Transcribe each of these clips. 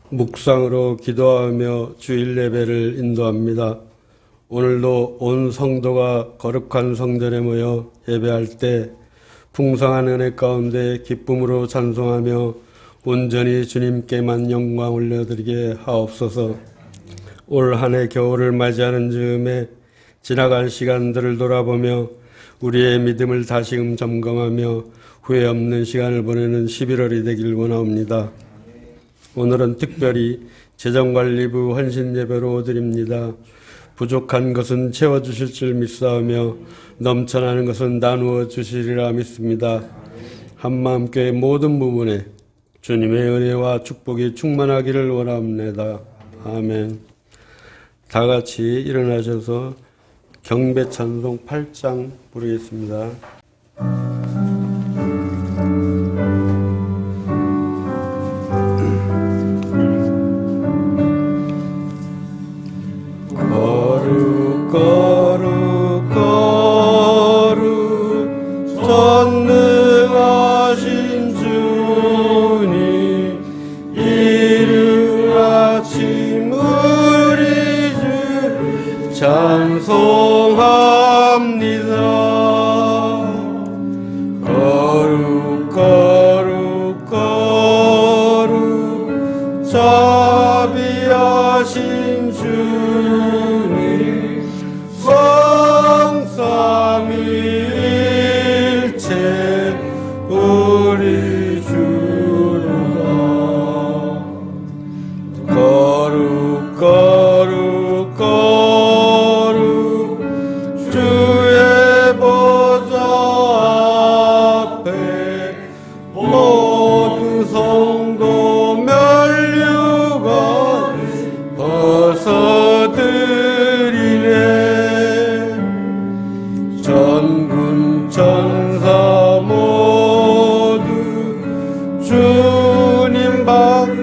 묵상으로 기도하며 주일 예배를 인도합니다. 오늘도 온 성도가 거룩한 성전에 모여 예배할 때 풍성한 은혜 가운데 기쁨으로 찬송하며 온전히 주님께만 영광 올려드리게 하옵소서. 올 한 해 겨울을 맞이하는 즈음에 지나간 시간들을 돌아보며 우리의 믿음을 다시금 점검하며 후회 없는 시간을 보내는 11월이 되길 원하옵니다. 오늘은 특별히 재정관리부 헌신예배로 드립니다. 부족한 것은 채워주실 줄 믿사오며 넘쳐나는 것은 나누어 주시리라 믿습니다. 한마음교회 모든 부분에 주님의 은혜와 축복이 충만하기를 원합니다. 아멘. 다 같이 일어나셔서 경배 찬송 8장 부르겠습니다. 거룩 거룩 거룩 전능하신 주님 이른 아침 우리 주 찬송합니다. 거룩 거룩 거룩 자비하신 주님 성삼위일체 우리 주로다. 거룩 거룩 거룩 주의 보좌 앞에 모든 성도 면류관 벗어드리네. 전군 천사 모두 주님 받고하니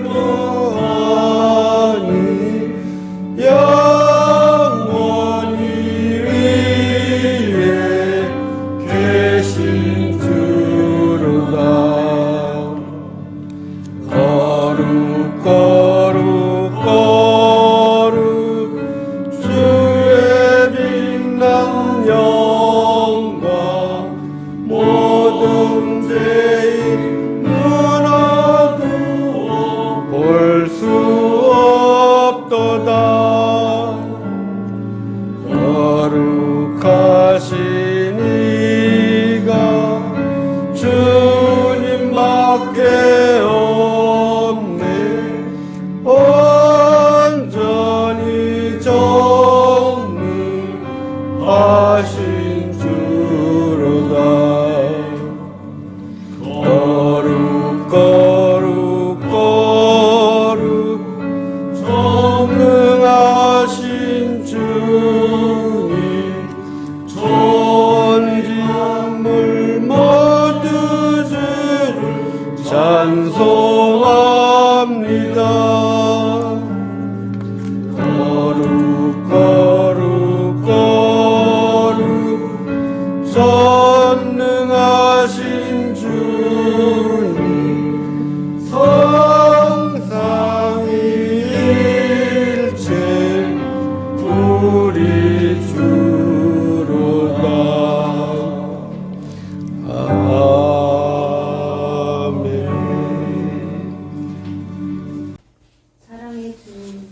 영원히 위에 계신 주로다. 거룩 거룩 거룩 주의 빛난 영광 모든 죄인 눈어도 볼 수 없도다. 거룩하신 이가 주님밖에 없네. 온전히 전능하신 주로다. 거룩 거룩 거룩 전능하신 주님 천지만물 모두 주를 찬송합니다. 거룩 거룩 거룩 전능하신 주님 성삼위일체 우리 주로다. 아멘. 사랑의 주님,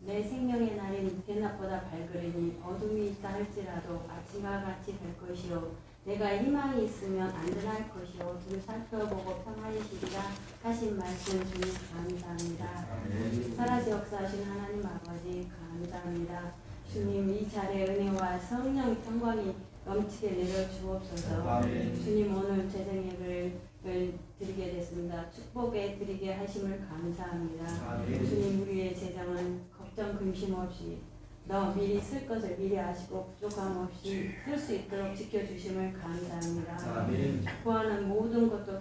내 생명의 날인 대낮보다 밝으리니 어둠이 있다 할지라도 아침과 같이 될 것이요 내가 희망이 있으면 안전할 것이요 주를 살펴보고 평안히시리라 하신 말씀 주님 감사합니다. 살아서 역사하신 하나님 아버지 감사합니다. 주님 이 자리에 은혜와 성령 평강이 넘치게 내려 주옵소서. 주님 오늘 재정예배를 드리게 됐습니다. 축복에 드리게 하심을 감사합니다. 주님 우리의 재정은 걱정 근심 없이 너 미리 쓸 것을 미리 아시고 부족함 없이 쓸 수 있도록 지켜주심을 감사합니다. 구하는 모든 것도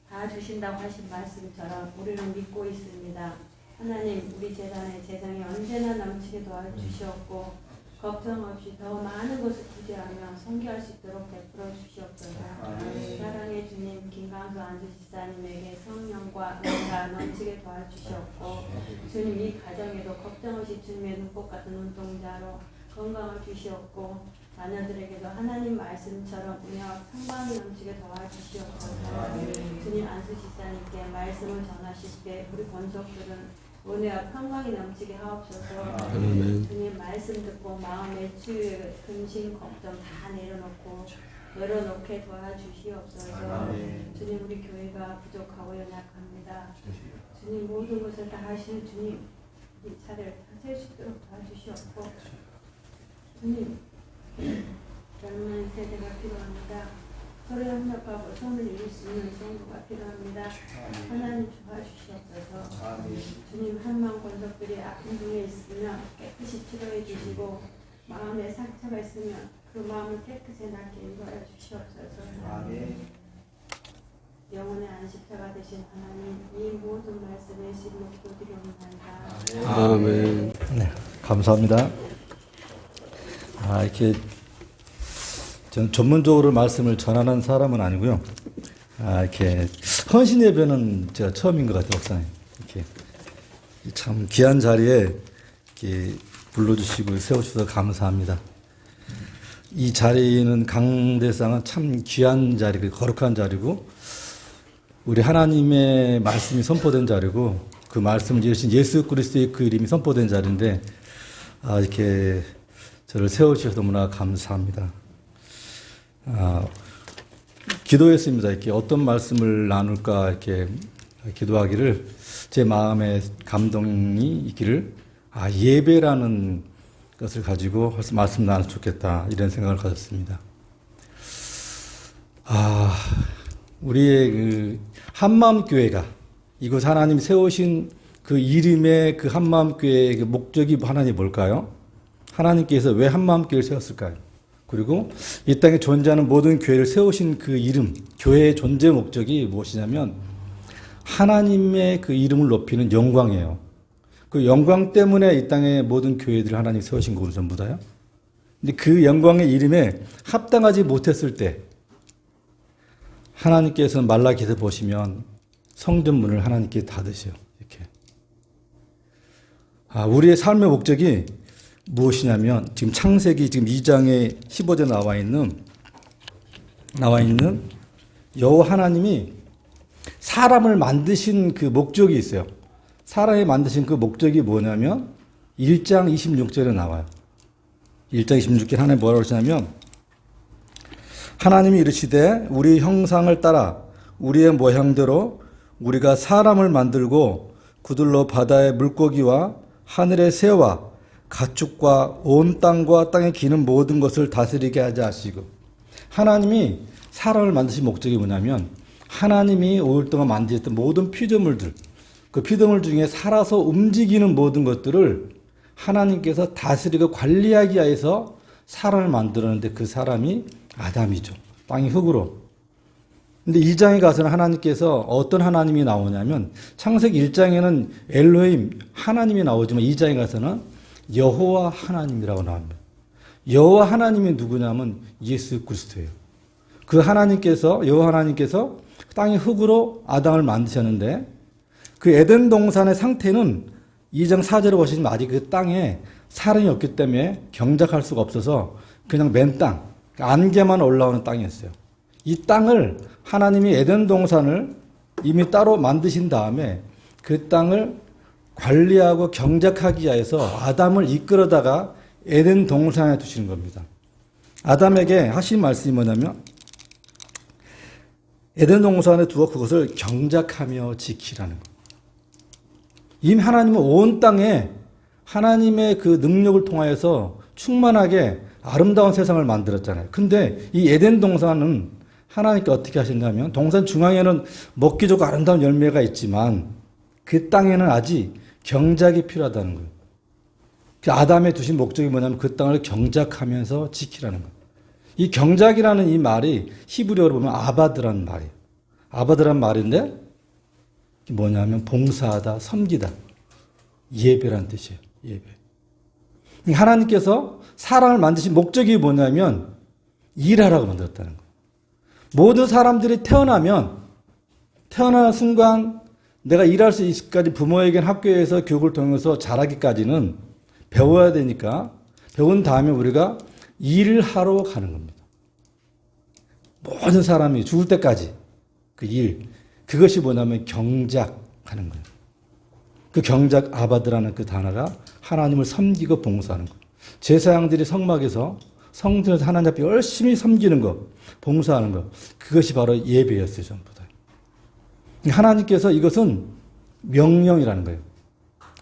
다 주신다고 하신 말씀처럼 우리는 믿고 있습니다. 하나님 우리 재단의 재정이 언제나 넘치게 도와주시옵고 걱정 없이 더 많은 것을 구제하며 성교할 수 있도록 베풀어 주시옵소서. 사랑의 주님 김강수 안수집사님에게 성령과 은혜가 넘치게 도와주시옵고 주님 이 가정에도 걱정 없이 주님의 눈꽃 같은 눈동자로 건강을 주시옵고 자녀들에게도 하나님 말씀처럼 은혜와 평강이 넘치게 도와주시옵소서. 주님 안수집사님께 말씀을 전하실 때 우리 권속들은 은혜와 평강이 넘치게 하옵소서. 주님 말씀 듣고 마음의 치유, 근심, 걱정 다 내려놓게 도와주시옵소서. 주님 우리 교회가 부족하고 연약합니다. 주님 모든 것을 다 하시는 주님 이 차례를 다 셀 수 있도록 도와주시옵고 주님 젊은 세대가 필요합니다. 서로 협력하고 손을 이룰 수 있는 성도가 필요합니다. 하나님 도와주시옵소서. 주님 한마음 권속들이 아픈 중에 있으면 깨끗이 치료해 주시고 마음에 상처가 있으면 그 마음을 깨끗이 낫게 인도하여 주시옵소서. 영혼의 안식처가 되신 하나님 이 모든 말씀에 신뢰도 드리옵나이다. 아멘. 네, 감사합니다. 이렇게 전문적으로 말씀을 전하는 사람은 아니고요. 이렇게 헌신 예배는 제가 처음인 것 같아요, 목사님. 이렇게 참 귀한 자리에 이렇게 불러주시고 세워주셔서 감사합니다. 이 자리는 강대상은 참 귀한 자리고 거룩한 자리고 우리 하나님의 말씀이 선포된 자리고 그 말씀을 이루신 예수 그리스도의 그 이름이 선포된 자리인데 이렇게 저를 세워주셔서 너무나 감사합니다. 기도했습니다. 이렇게 어떤 말씀을 나눌까 이렇게 기도하기를 제 마음에 감동이 있기를 예배라는 것을 가지고 말씀 나누면 좋겠다 이런 생각을 가졌습니다. 우리의 그 한마음교회가 이곳 하나님 세우신 그 이름의 그 한마음교회의 그 목적이 하나님 뭘까요? 하나님께서 왜 한마음교회를 세웠을까요? 그리고 이 땅에 존재하는 모든 교회를 세우신 그 이름, 교회의 존재 목적이 무엇이냐면 하나님의 그 이름을 높이는 영광이에요. 그 영광 때문에 이 땅의 모든 교회들을 하나님 세우신 거고 전부 다요. 근데 그 영광의 이름에 합당하지 못했을 때 하나님께서는 말라기에서 보시면 성전 문을 하나님께 닫으세요. 이렇게. 우리의 삶의 목적이 무엇이냐면 지금 창세기 지금 2장에 15절 나와 있는 여호와 하나님이 사람을 만드신 그 목적이 있어요. 사람이 만드신 그 목적이 뭐냐면 1장 26절에 나와요. 1장 26절에 하나님 뭐라고 하시냐면 하나님이 이르시되 우리 형상을 따라 우리의 모양대로 우리가 사람을 만들고 그들로 바다의 물고기와 하늘의 새와 가축과 온 땅과 땅에 기는 모든 것을 다스리게 하자 하시고 하나님이 사람을 만드신 목적이 뭐냐면 하나님이 5일 동안 만드셨던 모든 피조물들 그 피조물 중에 살아서 움직이는 모든 것들을 하나님께서 다스리고 관리하기 위해서 사람을 만들었는데 그 사람이 아담이죠. 땅이 흙으로. 근데 2장에 가서는 하나님께서 어떤 하나님이 나오냐면 창세기 1장에는 엘로힘 하나님이 나오지만 2장에 가서는 여호와 하나님이라고 나옵니다. 여호와 하나님이 누구냐면 예수 그리스도예요. 그 하나님께서 여호와 하나님께서 땅의 흙으로 아담을 만드셨는데 그 에덴 동산의 상태는 2장 4절에 보시면 아직 그 땅에 사람이 없기 때문에 경작할 수가 없어서 그냥 맨 땅, 안개만 올라오는 땅이었어요. 이 땅을 하나님이 에덴 동산을 이미 따로 만드신 다음에 그 땅을 관리하고 경작하기 위해서 아담을 이끌어다가 에덴 동산에 두시는 겁니다. 아담에게 하신 말씀이 뭐냐면 에덴 동산에 두어 그것을 경작하며 지키라는 것. 이미 하나님은 온 땅에 하나님의 그 능력을 통하여서 충만하게 아름다운 세상을 만들었잖아요. 근데 이 에덴 동산은 하나님께 어떻게 하셨냐면 동산 중앙에는 먹기 좋고 아름다운 열매가 있지만 그 땅에는 아직 경작이 필요하다는 거예요. 아담에 두신 목적이 뭐냐면 그 땅을 경작하면서 지키라는 거예요. 이 경작이라는 이 말이 히브리어로 보면 아바드라는 말이에요. 아바드라는 말인데 뭐냐면 봉사하다, 섬기다, 예배라는 뜻이에요. 예배. 하나님께서 사람을 만드신 목적이 뭐냐면 일하라고 만들었다는 거예요. 모든 사람들이 태어나는 순간 내가 일할 수 있을까지 부모에겐 학교에서 교육을 통해서 자라기까지는 배워야 되니까 배운 다음에 우리가 일을 하러 가는 겁니다. 모든 사람이 죽을 때까지 그 일, 그것이 뭐냐면 경작하는 거예요. 그 경작 아바드라는 그 단어가 하나님을 섬기고 봉사하는 거. 제사장들이 성막에서 성전에서 하나님 앞에 열심히 섬기는 거, 봉사하는 거, 그것이 바로 예배였어요, 전부 다. 하나님께서 이것은 명령이라는 거예요.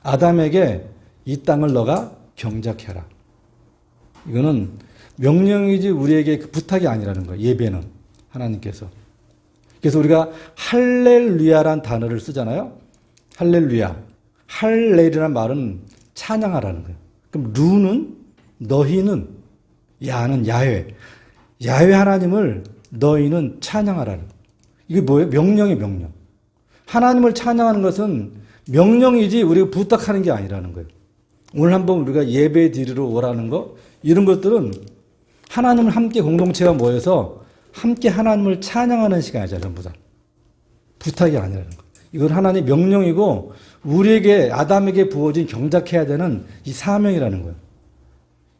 아담에게 이 땅을 너가 경작해라. 이거는 명령이지 우리에게 그 부탁이 아니라는 거예요. 예배는 하나님께서. 그래서 우리가 할렐루야란 단어를 쓰잖아요. 할렐루야. 할렐이라는 말은 찬양하라는 거예요. 그럼 루는 너희는 야는 야훼. 야훼 하나님을 너희는 찬양하라는 거예요. 이게 뭐예요? 명령이 명령. 하나님을 찬양하는 것은 명령이지 우리가 부탁하는 게 아니라는 거예요. 오늘 한번 우리가 예배 드리러 오라는 거 이런 것들은 하나님을 함께 공동체가 모여서 함께 하나님을 찬양하는 시간이잖아요. 전부 다. 부탁이 아니라는 거예요. 이건 하나님의 명령이고 우리에게 아담에게 부어진 경작해야 되는 이 사명이라는 거예요.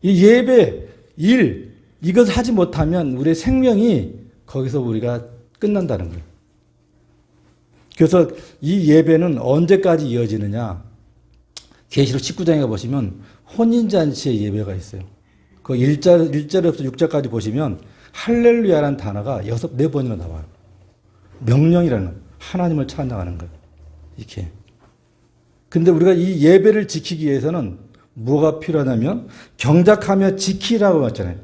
이 예배, 일 이것을 하지 못하면 우리의 생명이 거기서 우리가 끝난다는 거예요. 그래서 이 예배는 언제까지 이어지느냐? 계시록 19장에 보시면 혼인잔치의 예배가 있어요. 그 1절부터 6절까지 보시면 할렐루야라는 단어가 4번이나 나와요. 명령이라는 거예요. 하나님을 찬양하는 거예요. 이렇게. 근데 우리가 이 예배를 지키기 위해서는 뭐가 필요하냐면 경작하며 지키라고 했잖아요.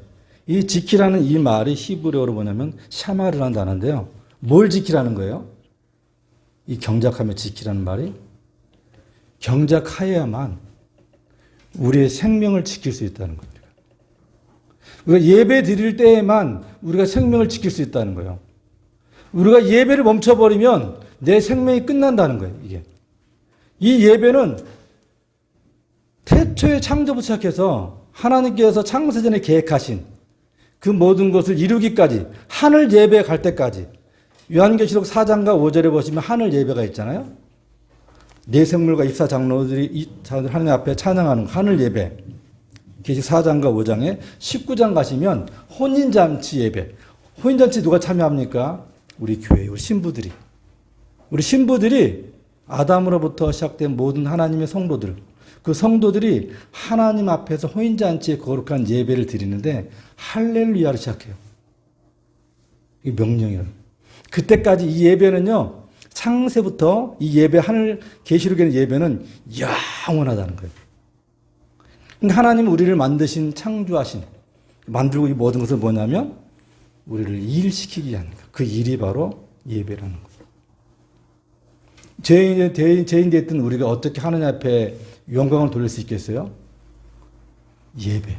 이 지키라는 이 말이 히브리어로 뭐냐면 샤마르라는 단어인데요. 뭘 지키라는 거예요? 이 경작하며 지키라는 말이 경작하여야만 우리의 생명을 지킬 수 있다는 겁니다. 우리가 예배 드릴 때에만 우리가 생명을 지킬 수 있다는 거예요. 우리가 예배를 멈춰버리면 내 생명이 끝난다는 거예요. 이게. 이 예배는 태초의 창조부터 시작해서 하나님께서 창세전에 계획하신 그 모든 것을 이루기까지 하늘 예배에 갈 때까지 요한계시록 4장과 5절에 보시면 하늘 예배가 있잖아요. 네 생물과 24장로들이 하나님 앞에 찬양하는 하늘 예배. 계시록 4장과 5장에 19장 가시면 혼인잔치 예배. 혼인잔치 누가 참여합니까? 우리 교회, 우리 신부들이. 우리 신부들이 아담으로부터 시작된 모든 하나님의 성도들. 그 성도들이 하나님 앞에서 혼인잔치의 거룩한 예배를 드리는데 할렐루야를 시작해요. 이게 명령이에요. 그때까지 이 예배는요. 창세부터 이 예배 하늘 계시록의 예배는 영원하다는 거예요. 그러니까 하나님은 우리를 만드신 창조하신 만들고 이 모든 것은 뭐냐면 우리를 일시키기 위한 그 일이 바로 예배라는 거예요. 죄인 됐던 우리가 어떻게 하나님 앞에 영광을 돌릴 수 있겠어요? 예배.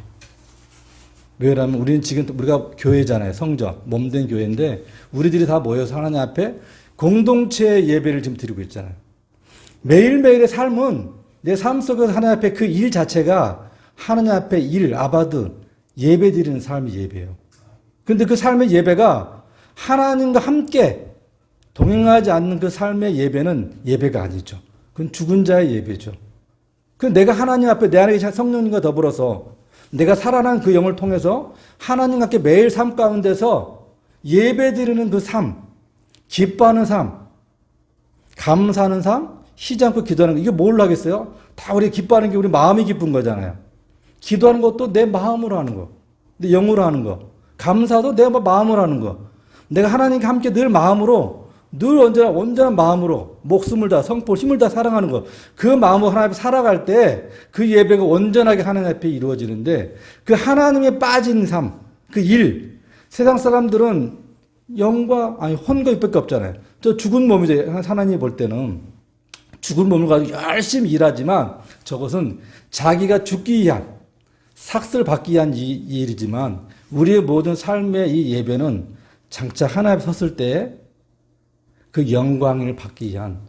왜냐하면 우리는 지금 우리가 교회잖아요. 성전, 몸된 교회인데 우리들이 다 모여서 하나님 앞에 공동체 예배를 지금 드리고 있잖아요. 매일매일의 삶은 내 삶 속에서 하나님 앞에 그 일 자체가 하나님 앞에 일, 아바드, 예배 드리는 삶이 예배예요. 그런데 그 삶의 예배가 하나님과 함께 동행하지 않는 그 삶의 예배는 예배가 아니죠. 그건 죽은 자의 예배죠. 그 내가 하나님 앞에 내 안에 계신 성령님과 더불어서 내가 살아난 그 영을 통해서 하나님과 함께 매일 삶 가운데서 예배 드리는 그 삶, 기뻐하는 삶, 감사하는 삶, 쉬지 않고 기도하는 거. 이게 뭘 하겠어요? 다 우리 기뻐하는 게 우리 마음이 기쁜 거잖아요. 기도하는 것도 내 마음으로 하는 거. 내 영으로 하는 거. 감사도 내 마음으로 하는 거. 내가 하나님과 함께 늘 마음으로, 늘 언제나 마음으로, 목숨을 다, 성포, 힘을 다 사랑하는 거. 그 마음으로 하나님 앞에 살아갈 때 그 예배가 온전하게 하나님 앞에 이루어지는데 그 하나님에 빠진 삶, 그 일. 세상 사람들은 영과, 혼과 육밖에 없잖아요. 저 죽은 몸이죠. 하나님이 볼 때는. 죽은 몸을 가지고 열심히 일하지만 저것은 자기가 죽기 위한, 삭슬 받기 위한 이 일이지만 우리의 모든 삶의 이 예배는 장차 하나님 앞에 섰을 때 그 영광을 받기 위한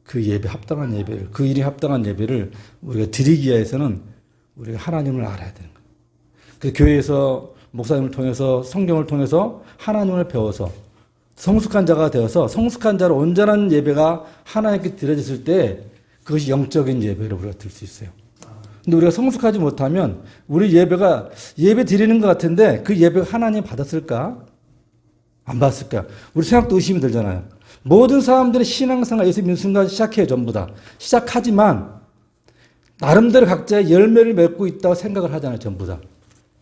그 예배, 합당한 예배를, 그 일이 합당한 예배를 우리가 드리기 위해서는 우리가 하나님을 알아야 되는 거예요. 그 교회에서 목사님을 통해서 성경을 통해서 하나님을 배워서 성숙한 자가 되어서 성숙한 자로 온전한 예배가 하나님께 드려졌을 때 그것이 영적인 예배로 우리가 드릴 수 있어요. 근데 우리가 성숙하지 못하면 우리 예배가 예배 드리는 것 같은데 그 예배가 하나님 받았을까? 안 받았을까? 우리 생각도 의심이 들잖아요. 모든 사람들이 신앙생활 예수 믿는 순간 시작해요. 전부 다. 시작하지만 나름대로 각자의 열매를 맺고 있다고 생각을 하잖아요. 전부 다.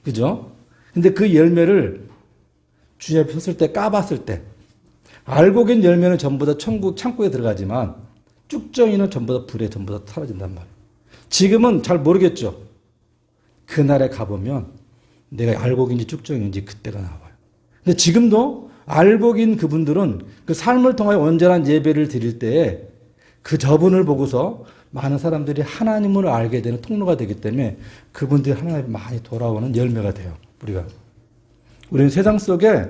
그죠? 근데 그 열매를 주님 앞에 섰을 때 까봤을 때 알고 계 열매는 전부 다 천국 창고에 들어가지만 쭉정이는 전부 다 불에 전부 다 사라진단 말이에요. 지금은 잘 모르겠죠. 그날에 가보면 내가 알고 계인지 쭉정인지 그때가 나와요. 근데 지금도 알고 긴 그분들은 그 삶을 통하여 온전한 예배를 드릴 때에 그 저분을 보고서 많은 사람들이 하나님을 알게 되는 통로가 되기 때문에 그분들이 하나님 많이 돌아오는 열매가 돼요. 우리는 세상 속에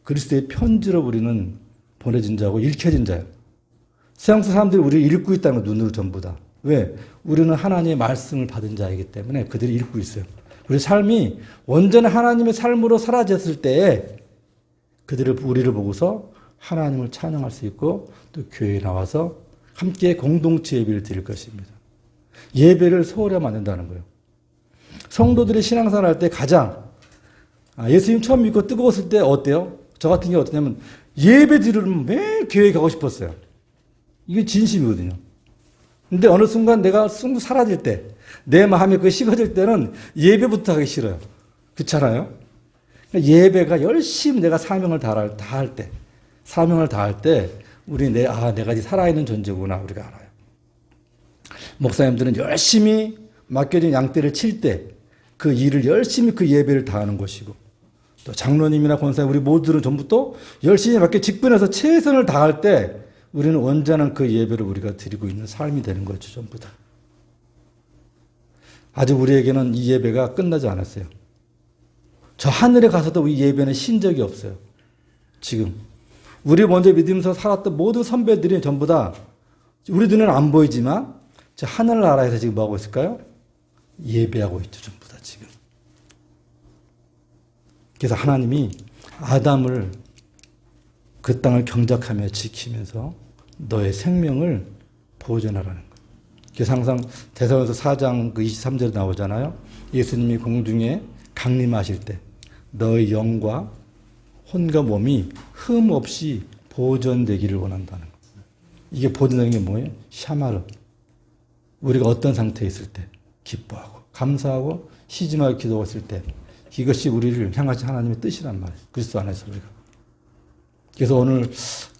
그리스도의 편지로 우리는 보내진 자고 읽혀진 자예요. 세상 속 사람들이 우리를 읽고 있다는 거 눈으로 전부 다. 왜? 우리는 하나님의 말씀을 받은 자이기 때문에 그들이 읽고 있어요. 우리 삶이 온전한 하나님의 삶으로 사라졌을 때에 우리를 보고서 하나님을 찬양할 수 있고 또 교회에 나와서 함께 공동체 예배를 드릴 것입니다. 예배를 소홀히 하면 안 된다는 거예요. 성도들이 신앙생활 할 때 가장 예수님 처음 믿고 뜨거웠을 때 어때요? 저 같은 경우 어떠냐면 예배 드리려면 매일 교회에 가고 싶었어요. 이게 진심이거든요. 근데 어느 순간 내가 숭 사라질 때, 내 마음이 그게 식어질 때는 예배부터 하기 싫어요. 그렇잖아요? 그러니까 예배가 열심히 내가 사명을 다할 때, 내가 이제 살아있는 존재구나, 우리가 알아요. 목사님들은 열심히 맡겨진 양떼를 칠 때, 그 일을 열심히 그 예배를 다하는 것이고, 또 장로님이나 권사님, 우리 모두들은 전부 또 열심히 맡겨 직분해서 최선을 다할 때, 우리는 온전한 그 예배를 우리가 드리고 있는 삶이 되는 거죠, 전부 다. 아직 우리에게는 이 예배가 끝나지 않았어요. 저 하늘에 가서도 이 예배는 쉰 적이 없어요. 지금. 우리 먼저 믿으면서 살았던 모든 선배들이 전부 다 우리 눈에는 안 보이지만 저 하늘나라에서 지금 뭐하고 있을까요? 예배하고 있죠, 전부 다 지금. 그래서 하나님이 아담을 그 땅을 경작하며 지키면서 너의 생명을 보존하라는 거예요. 그래서 항상 대사전서 4장 그 23절에 나오잖아요. 예수님이 공중에 강림하실 때 너의 영과 혼과 몸이 흠 없이 보존되기를 원한다는 거예요. 이게 보존되는 게 뭐예요? 샤마르. 우리가 어떤 상태에 있을 때 기뻐하고 감사하고 시짐하게 기도했을 때 이것이 우리를 향하신 하나님의 뜻이란 말이에요. 그리스도 안에서 우리가. 그래서 오늘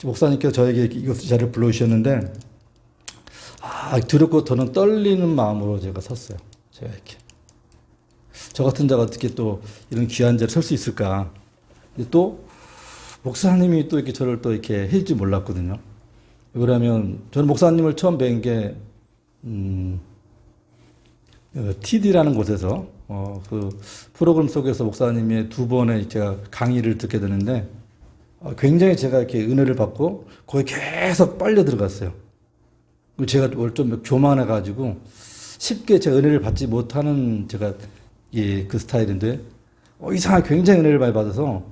목사님께서 저에게 이것 자리를 불러주셨는데 두렵고 저는 떨리는 마음으로 제가 섰어요. 제가 이렇게. 저 같은 자가 어떻게 또 이런 귀한 자리에 설 수 있을까. 근데 또 목사님이 또 이렇게 저를 또 이렇게 해줄 줄 몰랐거든요. 왜냐면 저는 목사님을 처음 뵌 게 TD라는 곳에서 그 프로그램 속에서 목사님의 2번의 제가 강의를 듣게 되는데 굉장히 제가 이렇게 은혜를 받고 거기 계속 빨려 들어갔어요. 제가 좀 교만해가지고 쉽게 제가 은혜를 받지 못하는 제가 그 스타일인데 이상하게 굉장히 은혜를 많이 받아서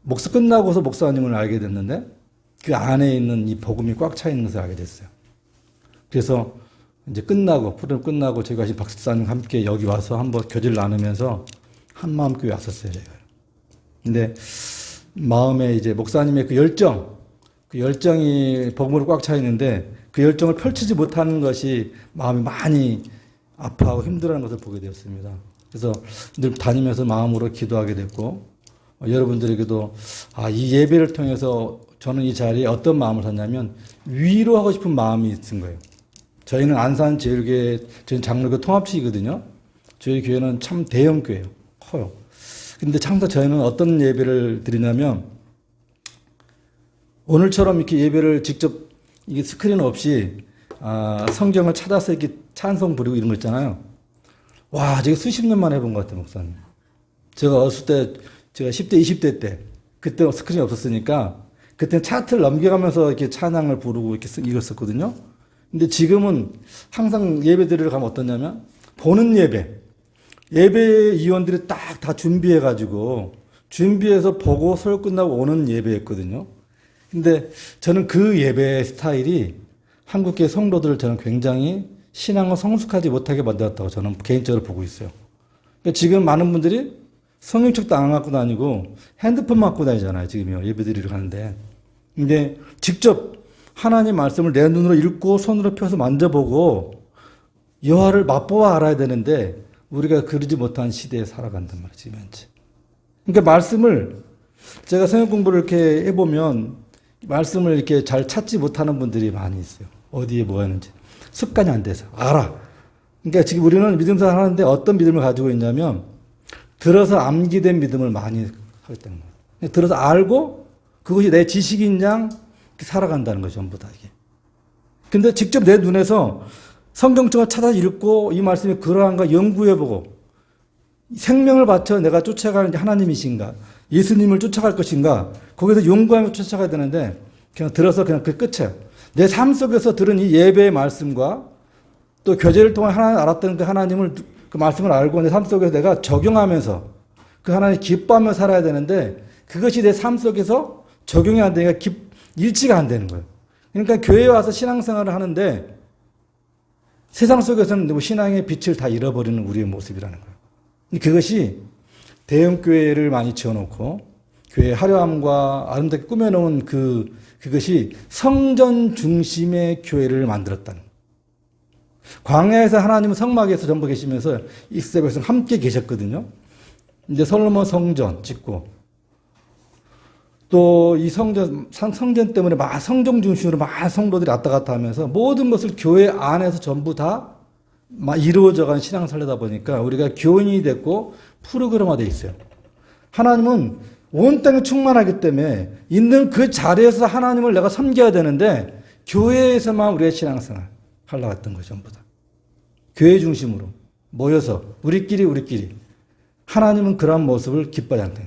목사 끝나고서 목사님을 알게 됐는데 그 안에 있는 이 복음이 꽉 차 있는 것을 알게 됐어요. 그래서 이제 프로그램 끝나고 제가 지금 박사님과 함께 여기 와서 한번 교제를 나누면서 한마음 교회 왔었어요, 제가. 근데 마음에 이제 목사님의 그 열정이 복음으로 꽉 차 있는데 그 열정을 펼치지 못하는 것이 마음이 많이 아파하고 힘들어하는 것을 보게 되었습니다. 그래서 늘 다니면서 마음으로 기도하게 됐고 여러분들에게도 이 예배를 통해서 저는 이 자리에 어떤 마음을 샀냐면 위로하고 싶은 마음이 있은 거예요. 저희는 안산제일교회, 저희는 장로교 통합식이거든요. 저희 교회는 참 대형 교회예요. 커요. 근데 항상 저희는 어떤 예배를 드리냐면 오늘처럼 이렇게 예배를 직접 이게 스크린 없이 성경을 찾아서 이렇게 찬송 부르고 이런 거 있잖아요. 와, 제가 수십 년 만에 해본 것 같아요, 목사님. 제가 어렸을 때, 제가 10대, 20대 때, 그때 스크린이 없었으니까, 그때는 차트를 넘겨가면서 이렇게 찬양을 부르고 이렇게 읽었었거든요. 근데 지금은 항상 예배 드리러 가면 어떠냐면, 보는 예배. 예배위원들이 딱 다 준비해서 보고 설교 끝나고 오는 예배였거든요. 근데 저는 그 예배 스타일이 한국계 성도들을 저는 굉장히 신앙을 성숙하지 못하게 만들었다고 저는 개인적으로 보고 있어요. 그러니까 지금 많은 분들이 성경책도 안 갖고 다니고 핸드폰만 갖고 다니잖아요. 지금요. 예배드리러 가는데. 근데 직접 하나님 말씀을 내 눈으로 읽고 손으로 펴서 만져보고 여호와를 맛보아 알아야 되는데 우리가 그러지 못한 시대에 살아간단 말이지, 지금 현재. 그러니까 말씀을 제가 성경 공부를 이렇게 해보면 말씀을 이렇게 잘 찾지 못하는 분들이 많이 있어요. 어디에 뭐가 있는지. 습관이 안 돼서. 알아. 그러니까 지금 우리는 믿음생활 하는데 어떤 믿음을 가지고 있냐면 들어서 암기된 믿음을 많이 하겠다는 거예요. 들어서 알고 그것이 내 지식인 양 살아간다는 거죠, 전부 다 이게. 근데 직접 내 눈에서 성경책을 찾아 읽고 이 말씀이 그러한가 연구해보고 생명을 바쳐 내가 쫓아가는 하나님이신가, 예수님을 쫓아갈 것인가, 거기서 연구하며 쫓아가야 되는데 그냥 들어서 그냥 그 끝이에요. 내 삶 속에서 들은 이 예배의 말씀과 또 교제를 통해 하나님 알았던 그 하나님을 그 말씀을 알고 내 삶 속에서 내가 적용하면서 그 하나님 기뻐하며 살아야 되는데 그것이 내 삶 속에서 적용이 안 되니까 일치가 안 되는 거예요. 그러니까 교회에 와서 신앙생활을 하는데 세상 속에서는 신앙의 빛을 다 잃어버리는 우리의 모습이라는 거예요. 그것이 대형교회를 많이 지어놓고 교회의 화려함과 아름답게 꾸며놓은 그것이 성전 중심의 교회를 만들었다는 거예요. 광야에서 하나님은 성막에서 전부 계시면서 이스라엘 백성 함께 계셨거든요. 이제 솔로몬 성전 짓고 또 이 성전 때문에 성전 중심으로 많은 성도들이 왔다 갔다 하면서 모든 것을 교회 안에서 전부 다 이루어져간 신앙을 살려다 보니까 우리가 교인이 됐고 프로그램화되어 있어요. 하나님은 온 땅에 충만하기 때문에 있는 그 자리에서 하나님을 내가 섬겨야 되는데 교회에서만 우리의 신앙생활 하려고 했던 거죠, 전부 다. 교회 중심으로 모여서 우리끼리 하나님은 그러한 모습을 기뻐하지 않대요.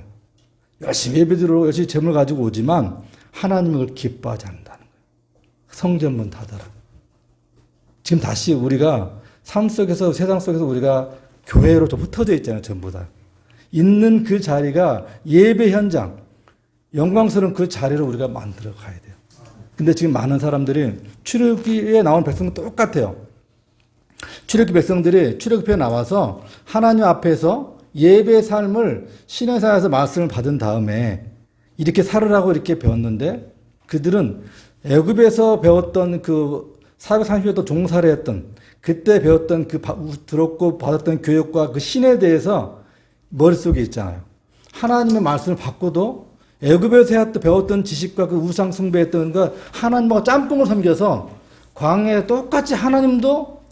열심히 예배드리고 열심히 재물 가지고 오지만 하나님을 기뻐하지 않는다는 거예요. 성전문 닫아라. 지금 다시 우리가 삶 속에서 세상 속에서 우리가 교회로 좀 흩어져 있잖아요. 전부 다. 있는 그 자리가 예배 현장, 영광스러운 그 자리를 우리가 만들어 가야 돼요. 근데 지금 많은 사람들이 출애굽기에 나온 백성은 똑같아요. 출애굽기 백성들이 출애굽기에 나와서 하나님 앞에서 예배 삶을 신해사에서 말씀을 받은 다음에 이렇게 살으라고 이렇게 배웠는데 그들은 애굽에서 배웠던 그 430년 동안 종살이 했던 그때 배웠던 그 들었고 받았던 교육과 그 신에 대해서 머릿속에 있잖아요. 하나님의 말씀을 받고도 애굽에서 배웠던 지식과 그 우상 숭배했던 거 하나님과 짬뽕을 섬겨서 광야에 똑같이 하나님도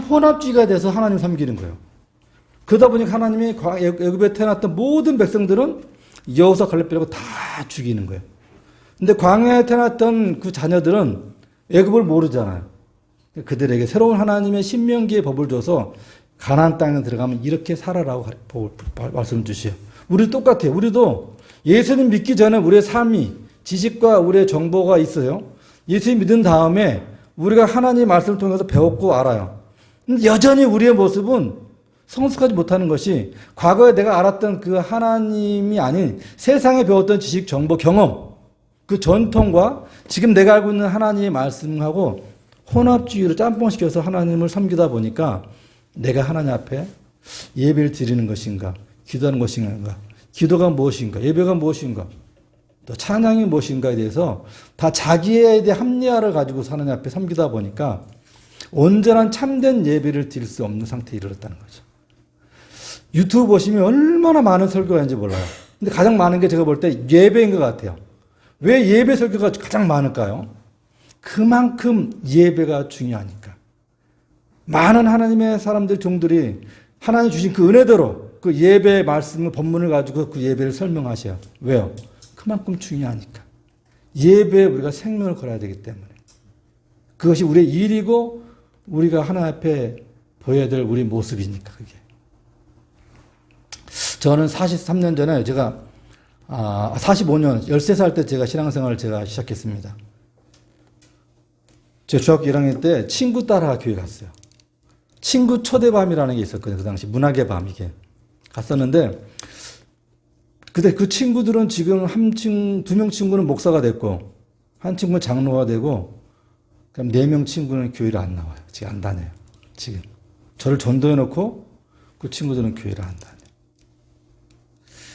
혼합주의가 돼서 하나님 섬기는 거예요. 그러다 보니까 하나님이 애굽에 태어났던 모든 백성들은 여호수아 갈렙 빼고 다 죽이는 거예요. 근데 광야에 태어났던 그 자녀들은 애굽을 모르잖아요. 그들에게 새로운 하나님의 신명기의 법을 줘서 가나안 땅에 들어가면 이렇게 살아라고 말씀 주시요. 우리 똑같아요. 우리도 예수님 믿기 전에 우리의 삶이 지식과 우리의 정보가 있어요. 예수님 믿은 다음에 우리가 하나님의 말씀을 통해서 배웠고 알아요. 근데 여전히 우리의 모습은 성숙하지 못하는 것이 과거에 내가 알았던 그 하나님이 아닌 세상에 배웠던 지식, 정보, 경험, 그 전통과 지금 내가 알고 있는 하나님의 말씀하고 혼합주의로 짬뽕시켜서 하나님을 섬기다 보니까 내가 하나님 앞에 예배를 드리는 것인가, 기도하는 것인가, 기도가 무엇인가, 예배가 무엇인가, 또 찬양이 무엇인가에 대해서 다 자기에 대한 합리화를 가지고 하나님 앞에 섬기다 보니까 온전한 참된 예배를 드릴 수 없는 상태에 이르렀다는 거죠. 유튜브 보시면 얼마나 많은 설교가 있는지 몰라요. 근데 가장 많은 게 제가 볼 때 예배인 것 같아요. 왜 예배 설교가 가장 많을까요? 그만큼 예배가 중요하니까. 많은 하나님의 사람들, 종들이 하나님 주신 그 은혜대로 그 예배 말씀을, 본문을 가지고 그 예배를 설명하셔요. 왜요? 그만큼 중요하니까. 예배에 우리가 생명을 걸어야 되기 때문에. 그것이 우리의 일이고 우리가 하나님 앞에 보여야 될 우리 모습이니까 그게. 저는 43년 전에 제가 45년 13살 때 제가 신앙생활을 제가 시작했습니다. 제 중학교 1학년 때 친구 따라 교회 갔어요. 친구 초대밤이라는 게 있었거든요. 그 당시 문학의 밤 이게 갔었는데 그때 그 친구들은 지금 두 명 친구는 목사가 됐고 한 친구는 장로가 되고 그럼 4명 친구는 교회를 안 나와요. 지금 안 다녀요. 지금 저를 전도해 놓고 그 친구들은 교회를 안 다녀요.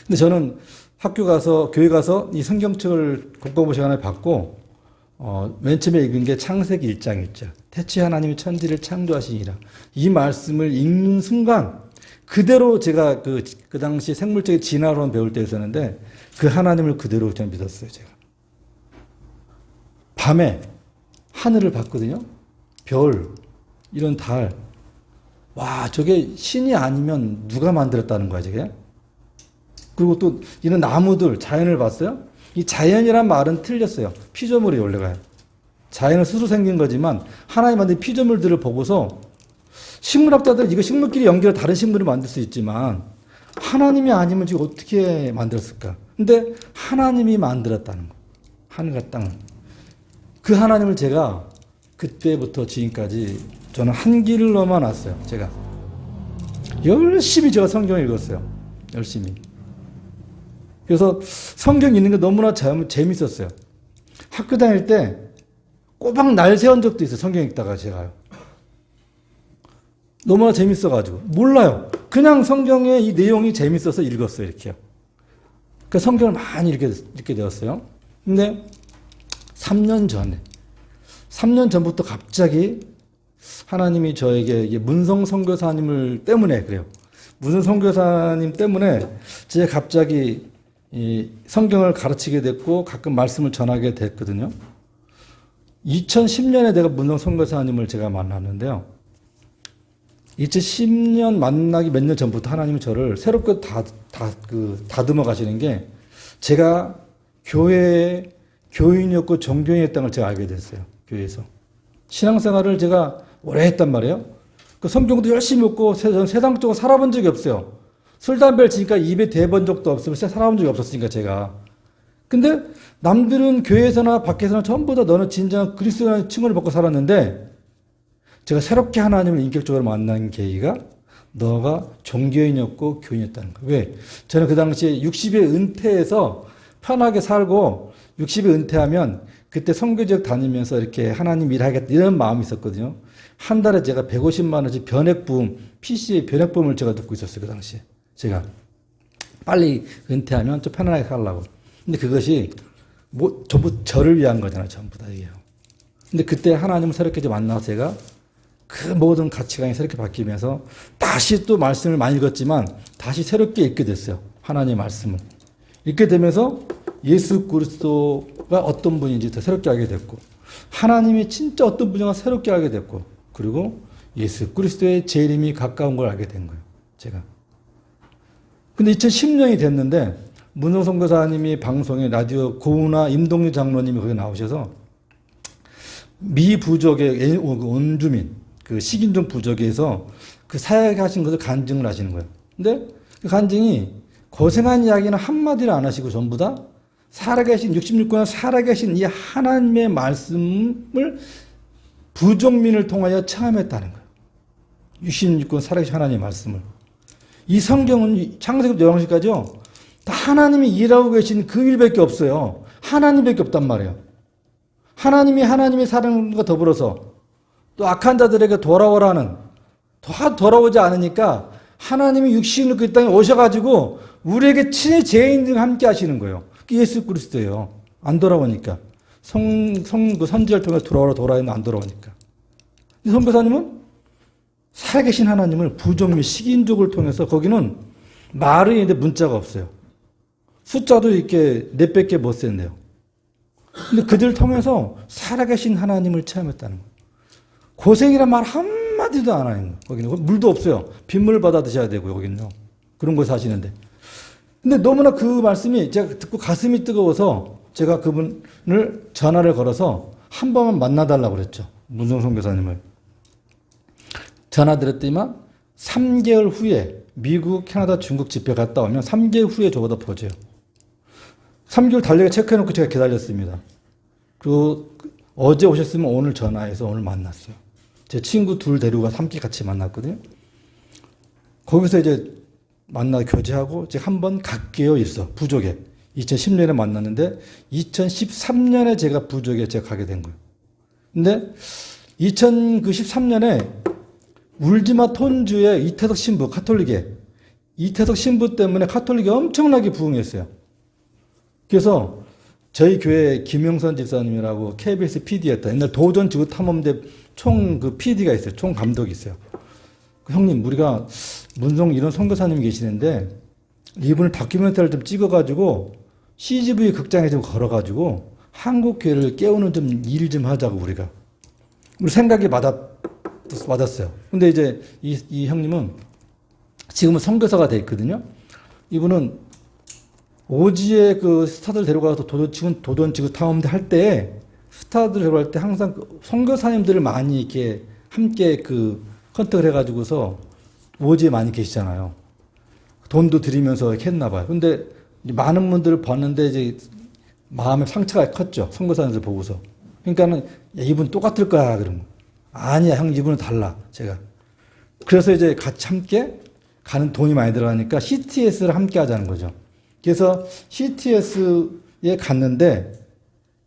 근데 저는 교회 가서 이 성경책을 국어부 시간에 받고 맨 처음에 읽은 게 창세기 1장 1절. 태초에 하나님이 천지를 창조하시니라. 이 말씀을 읽는 순간 그대로 제가 그 당시 생물학의 진화론 배울 때 있었는데 그 하나님을 그대로 저는 믿었어요, 제가. 밤에 하늘을 봤거든요. 별, 이런 달. 와, 저게 신이 아니면 누가 만들었다는 거야, 저게? 그리고 또 이런 나무들, 자연을 봤어요? 이 자연이란 말은 틀렸어요. 피조물이 원래가요. 자연은 스스로 생긴 거지만 하나님 만든 피조물들을 보고서 식물학자들 이거 식물끼리 연결해 다른 식물을 만들 수 있지만 하나님이 아니면 지금 어떻게 만들었을까? 근데 하나님이 만들었다는 거. 하늘과 땅을. 그 하나님을 제가 그때부터 지금까지 저는 한 길로만 왔어요. 제가 열심히 제가 성경을 읽었어요. 열심히. 그래서 성경 읽는 게 너무나 재밌었어요. 학교 다닐 때 꼬박 날 세운 적도 있어요. 성경 읽다가 제가요. 너무나 재밌어가지고. 몰라요. 그냥 성경의 이 내용이 재밌어서 읽었어요. 이렇게요. 그 성경을 많이 읽게 되었어요. 근데 3년 전부터 갑자기 하나님이 저에게 문성 선교사님을 때문에 그래요. 문성 선교사님 때문에 제가 갑자기 이 성경을 가르치게 됐고 가끔 말씀을 전하게 됐거든요. 2010년에 내가 문성 선교사님을 제가 만났는데요. 2010년 만나기 몇 년 전부터 하나님이 저를 새롭게 다듬어 가시는 게 제가 교회에 교인이었고 종교인이었다는 걸 제가 알게 됐어요. 교회에서. 신앙생활을 제가 오래 했단 말이에요. 그 성경도 열심히 읽고 세상적으로 살아본 적이 없어요. 술, 담배를 지니까 입에 대본 적도 없으면 살아본 적이 없었으니까 제가. 근데 남들은 교회에서나 밖에서나 전부 다 너는 진정한 그리스도라는 칭호를 받고 살았는데 제가 새롭게 하나님을 인격적으로 만난 계기가 너가 종교인이었고 교인이었다는 거예요. 왜? 저는 그 당시에 60에 은퇴해서 편하게 살고 60에 은퇴하면 그때 선교지역 다니면서 이렇게 하나님 일하겠다 이런 마음이 있었거든요. 한 달에 제가 150만 원씩 변액부음, PC의 변액부음을 제가 듣고 있었어요. 그 당시에. 제가 빨리 은퇴하면 좀 편안하게 살라고. 근데 그것이 전부 저를 위한 거잖아요. 전부 다 이게요. 근데 그때 하나님을 새롭게 만나서 제가 그 모든 가치관이 새롭게 바뀌면서 다시 또 말씀을 많이 읽었지만 다시 새롭게 읽게 됐어요. 하나님의 말씀을. 읽게 되면서 예수 그리스도가 어떤 분인지 더 새롭게 알게 됐고 하나님이 진짜 어떤 분인가 새롭게 알게 됐고 그리고 예수 그리스도의 제 이름이 가까운 걸 알게 된 거예요. 제가. 근데 2010년이 됐는데 문성 선교사님이 방송에 라디오 고은아 임동유 장로님이 거기 나오셔서 미 부족의 원주민 그 식인종 부족에서 그 사역하신 것을 간증을 하시는 거예요. 근데 그 간증이 고생한 이야기는 한마디를 안 하시고 전부 다 살아계신 66년 살아계신 이 하나님의 말씀을 부족민을 통하여 체험했다는 거예요. 66년 살아계신 하나님의 말씀을. 이 성경은 창세기부터 열왕기까지요. 다 하나님이 일하고 계신 그 일밖에 없어요. 하나님밖에 없단 말이에요. 하나님의 사랑과 더불어서 또 악한 자들에게 돌아오라는 돌아오지 않으니까 하나님이 육신을 그 땅에 오셔가지고 우리에게 친히 죄인들과 함께 하시는 거예요. 그게 예수 그리스도예요. 안 돌아오니까. 그 선지자를 통해 돌아오는데 안 돌아오니까. 이 선교사님은 살아계신 하나님을 부족 및 식인족을 통해서 거기는 말은 있는데 문자가 없어요. 숫자도 이렇게 몇백 개 못 셌네요. 근데 그들을 통해서 살아계신 하나님을 체험했다는 거예요. 고생이란 말 한마디도 안 하는 거예요. 거기는 물도 없어요. 빗물 받아 드셔야 되고요. 거기는요. 그런 곳에 사시는데. 근데 너무나 그 말씀이 제가 듣고 가슴이 뜨거워서 제가 그분을 전화를 걸어서 한 번만 만나달라고 그랬죠. 문성 선교사님을. 전화 드렸더니만 3개월 후에 미국, 캐나다, 중국 집회 갔다 오면 3개월 후에 저보다 보죠. 3개월 달력에 체크해놓고 제가 기다렸습니다. 그리고 어제 오셨으면 오늘 전화해서 오늘 만났어요. 제 친구 둘 데리고 가서 함께 같이 만났거든요. 거기서 이제 만나 교제하고 이제 한번 갈게요 이랬어. 부족에. 2010년에 만났는데 2013년에 제가 부족에 제가 가게 된 거예요. 근데 2013년에 울지마 톤주의 이태석 신부 카톨릭에 이태석 신부 때문에 카톨릭이 엄청나게 부흥했어요. 그래서 저희 교회 김영선 집사님이라고 KBS PD였다. 옛날 도전지구탐험대 총 그 PD가 있어요. 총 감독이 있어요. 형님, 우리가 문성 이런 선교사님이 계시는데 이분을 다큐멘터리를 좀 찍어가지고 CGV 극장에 좀 걸어가지고 한국 교회를 깨우는 좀 일 좀 하자고 우리가. 우리 생각이 맞았어요. 근데 이제 이 형님은 지금은 선교사가 돼 있거든요. 이분은 오지의 그 스타들 데려가서 도전지구 탐험대 할 때 스타들 데려갈 때 항상 그 선교사님들을 많이 이렇게 함께 그 컨택을 해가지고서 오지에 많이 계시잖아요. 돈도 드리면서 이렇게 했나 봐요. 근데 많은 분들을 봤는데 이제 마음에 상처가 컸죠. 선교사님들 보고서. 그러니까는 야, 이분 똑같을 거야 그런 거. 아니야 형 이분은 달라 제가. 그래서 이제 같이 함께 가는 돈이 많이 들어가니까 CTS를 함께 하자는 거죠. 그래서 CTS에 갔는데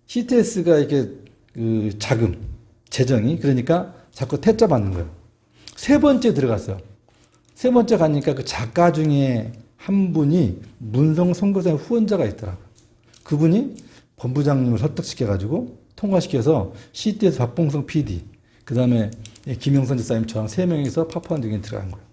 CTS가 이렇게 그 자금, 재정이 그러니까 자꾸 퇴짜 받는 거예요. 세 번째 들어갔어요. 세 번째 가니까 그 작가 중에 한 분이 문성 선교사의 후원자가 있더라고요. 그분이 본부장님을 설득시켜가지고 통과시켜서 CTS 박봉성 PD, 그 다음에 김영선 집사님 저랑 세 명이서 파푸아뉴기니 들어간 거예요.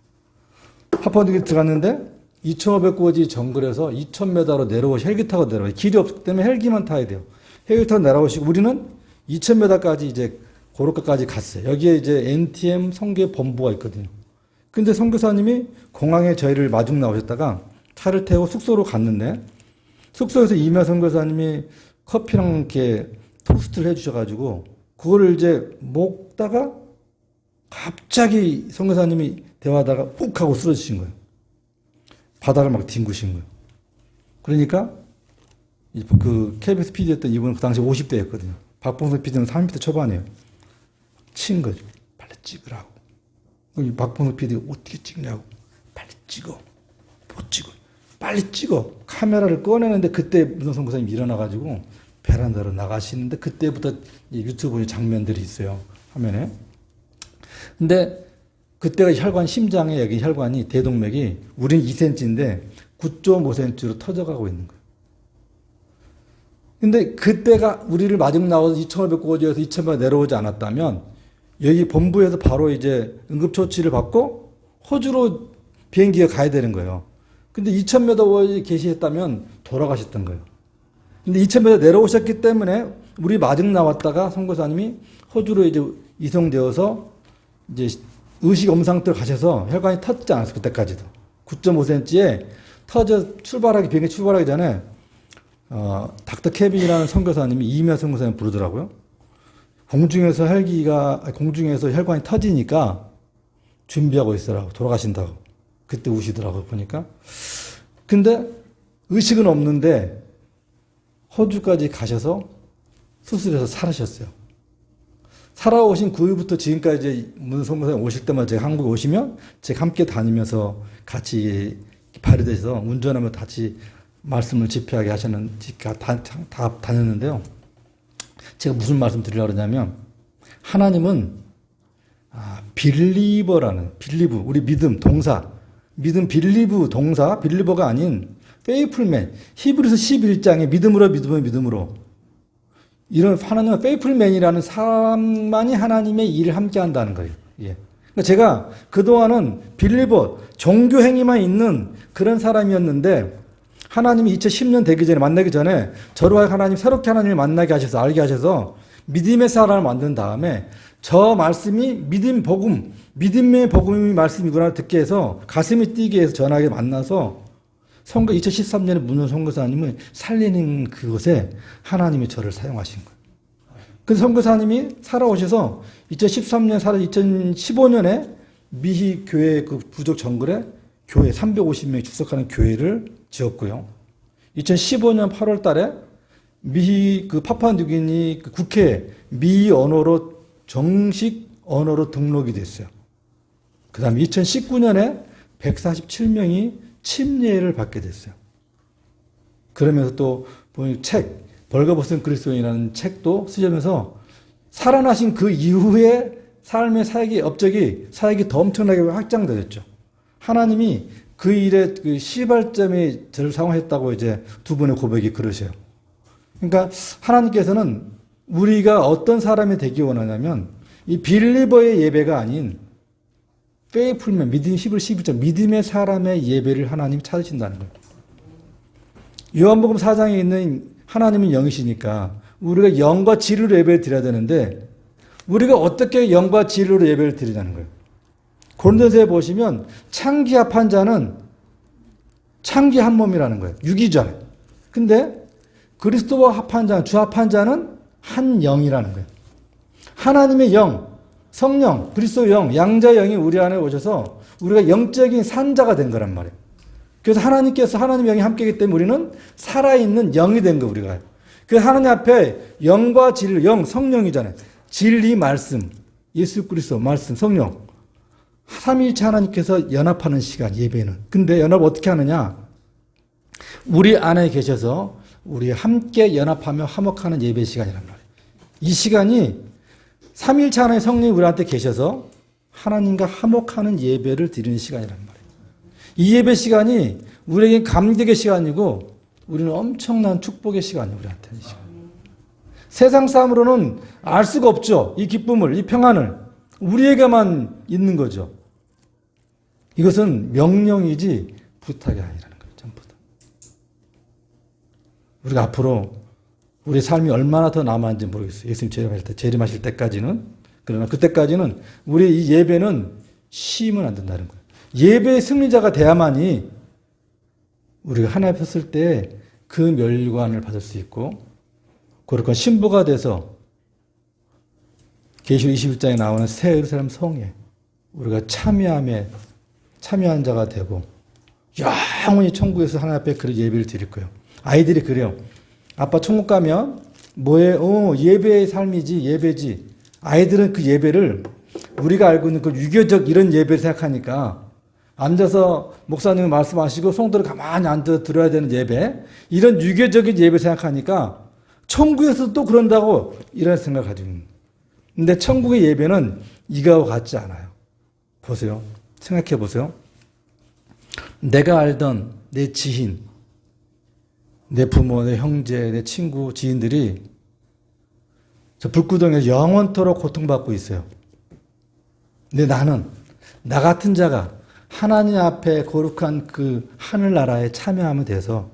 파푸아뉴기니 들어갔는데 2,500고지 정글에서 2,000m로 내려오시 헬기 타고 내려와요. 길이 없기 때문에 헬기만 타야 돼요. 헬기 타고 내려오시고 우리는 2,000m까지 이제 고로카까지 갔어요. 여기에 이제 NTM 선교 본부가 있거든요. 근데 선교사님이 공항에 저희를 마중 나오셨다가 차를 태우고 숙소로 갔는데 숙소에서 이면 선교사님이 커피랑 이렇게 토스트를 해주셔가지고 그거를 이제 먹다가 갑자기 선교사님이 대화하다가 푹 하고 쓰러지신 거예요. 바닥을 막 뒹구신 거예요. 그러니까 그 KBS PD였던 이분은 그 당시 50대였거든요. 박봉석 PD는 30대 초반이에요. 친 거죠. 빨리 찍으라고. 박봉석 PD가 어떻게 찍냐고. 빨리 찍어. 못 찍어. 빨리 찍어. 카메라를 꺼내는데 그때 문성선 목사님이 일어나가지고 베란다로 나가시는데 그때부터 유튜브 장면들이 있어요. 화면에. 근데 그때가 혈관 심장에 여기 혈관이 대동맥이 우린 2cm인데 9.5cm로 터져가고 있는 거예요. 근데 그때가 우리를 마중 나와서 2,500고지에서 2,000만 내려오지 않았다면 여기 본부에서 바로 이제 응급조치를 받고 호주로 비행기가 가야 되는 거예요. 근데 2,000m 계시했다면 돌아가셨던 거예요. 근데 2,000m 내려오셨기 때문에 우리 마중 나왔다가 선교사님이 호주로 이제 이송되어서 이제 의식 엄상태로 가셔서 혈관이 터지지 않았어요. 그때까지도. 9.5cm에 터져 비행기 출발하기 전에 닥터 케빈이라는 선교사님이 이미아 선교사님 부르더라고요. 공중에서 혈관이 터지니까 준비하고 있으라고 돌아가신다고. 그때 우시더라고요. 보니까. 근데 의식은 없는데 호주까지 가셔서 수술해서 살으셨어요. 살아오신 그 후부터 지금까지 문성 선교사님 오실 때마다 제가 한국에 오시면 제가 함께 다니면서 같이 발휘돼서 운전하며 같이 말씀을 집회하게 하시는 다 다녔는데요. 제가 무슨 말씀 드리려고 그러냐면 하나님은 빌리버라는 빌리브 우리 믿음 동사 믿음 빌리브 동사 빌리버가 아닌 페이플맨 히브리서 11장에 믿음으로 이런 하나님은 페이플맨이라는 사람만이 하나님의 일을 함께 한다는 거예요. 예. 그러니까 제가 그동안은 빌리버 종교 행위만 있는 그런 사람이었는데 하나님이 2010년 되기 전에 만나기 전에 저로 하나님 새롭게 하나님을 만나게 하셔서 알게 하셔서 믿음의 사람을 만든 다음에 저 말씀이 믿음의 복음이 말씀이구나 듣게 해서 가슴이 뛰게 해서 전하게 만나서 2013년에 문현 선교사님을 살리는 그곳에 하나님이 저를 사용하신 거예요. 그래서 선교사님이 살아오셔서 2013년 2015년에 미희 교회 그 부족 정글에 교회 350명이 출석하는 교회를 지었고요. 2015년 8월 달에 미희 그 파푸아뉴기니 그 국회에 미희 언어로 정식 언어로 등록이 됐어요. 그 다음에 2019년에 147명이 침례를 받게 됐어요. 그러면서 또 책, 벌거벗은 그리스도인이라는 책도 쓰시면서 살아나신 그 이후에 삶의 사역의 업적이 사역이 더 엄청나게 확장되었죠. 하나님이 그 일의 그 시발점에 저를 사용했다고 이제 두 분의 고백이 그러세요. 그러니까 하나님께서는 우리가 어떤 사람이 되기 원하냐면 이 빌리버의 예배가 아닌 페이풀맨, 믿음 11절 믿음의 사람의 예배를 하나님 찾으신다는 거예요. 요한복음 4장에 있는 하나님은 영이시니까 우리가 영과 진리로 예배를 드려야 되는데 우리가 어떻게 영과 진리로 예배를 드리냐는 거예요. 고린도서에 보시면 창기 합한 자는 창기 한 몸이라는 거예요. 육이잖아요. 근데 그리스도와 합한 자는 주 합한 자는 한 영이라는 거예요. 하나님의 영, 성령, 그리스도 영, 양자 영이 우리 안에 오셔서 우리가 영적인 산자가 된 거란 말이에요. 그래서 하나님께서 하나님의 영이 함께이기 때문에 우리는 살아있는 영이 된 거 우리가. 그래서 하나님 앞에 영과 진리, 영, 성령이잖아요. 진리, 말씀, 예수 그리스도, 말씀, 성령. 삼위일체 하나님께서 연합하는 시간, 예배는. 근데 연합을 어떻게 하느냐? 우리 안에 계셔서 우리 함께 연합하며 화목하는 예배 시간이란 말이에요. 이 시간이 삼위일체 하나님의 성령이 우리한테 계셔서 하나님과 화목하는 예배를 드리는 시간이란 말이에요. 이 예배 시간이 우리에게 감격의 시간이고 우리는 엄청난 축복의 시간이에요. 우리한테는 이 시간. 세상 사람으로는 알 수가 없죠. 이 기쁨을, 이 평안을. 우리에게만 있는 거죠. 이것은 명령이지 부탁이 아니라는 거예요. 전부 다. 우리가 앞으로 우리 삶이 얼마나 더 남았는지 모르겠어요. 예수님 재림하실 때까지는. 그러나 그때까지는 우리 이 예배는 쉬면 안 된다는 거예요. 예배의 승리자가 돼야만이 우리가 하나님 섰을 때 그 멸관을 받을 수 있고 그러니까 신부가 돼서 계시록 21장에 나오는 새 예루살렘 성에 우리가 참여한 자가 되고 영원히 천국에서 하나님 앞에 그 예배를 드릴 거예요. 아이들이 그래요. 아빠 천국 가면 뭐예요? 예배의 삶이지, 예배지. 아이들은 그 예배를 우리가 알고 있는 그 유교적 이런 예배를 생각하니까 앉아서 목사님이 말씀하시고 성도를 가만히 앉아 들어야 되는 예배, 이런 유교적인 예배 생각하니까 천국에서도 또 그런다고 이런 생각을 가지고 있는. 근데 천국의 예배는 이거와 같지 않아요. 보세요. 생각해 보세요. 내가 알던 내 지인, 내 부모, 내 형제, 내 친구, 지인들이 저 불구덩이에서 영원토록 고통받고 있어요. 근데 나는 나 같은 자가 하나님 앞에 거룩한 그 하늘나라에 참여하면 돼서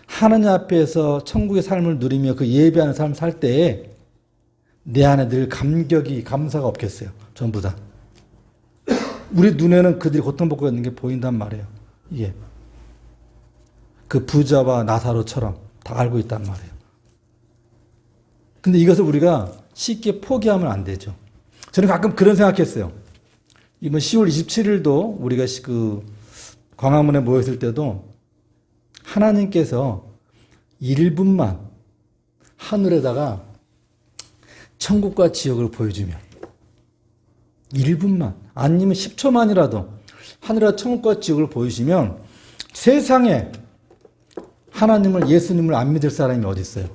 하나님 앞에서 천국의 삶을 누리며 그 예배하는 삶을 살 때에 내 안에 늘 감격이, 감사가 없겠어요. 전부 다. 우리 눈에는 그들이 고통받고 있는 게 보인단 말이에요. 이게. 그 부자와 나사로처럼 다 알고 있단 말이에요. 근데 이것을 우리가 쉽게 포기하면 안 되죠. 저는 가끔 그런 생각했어요. 이번 10월 27일도 우리가 그 광화문에 모였을 때도 하나님께서 1분만 하늘에다가 천국과 지옥을 보여주면 1분만 아니면 10초만이라도 하늘에다 천국과 지옥을 보여주시면 세상에 하나님을, 예수님을 안 믿을 사람이 어디 있어요?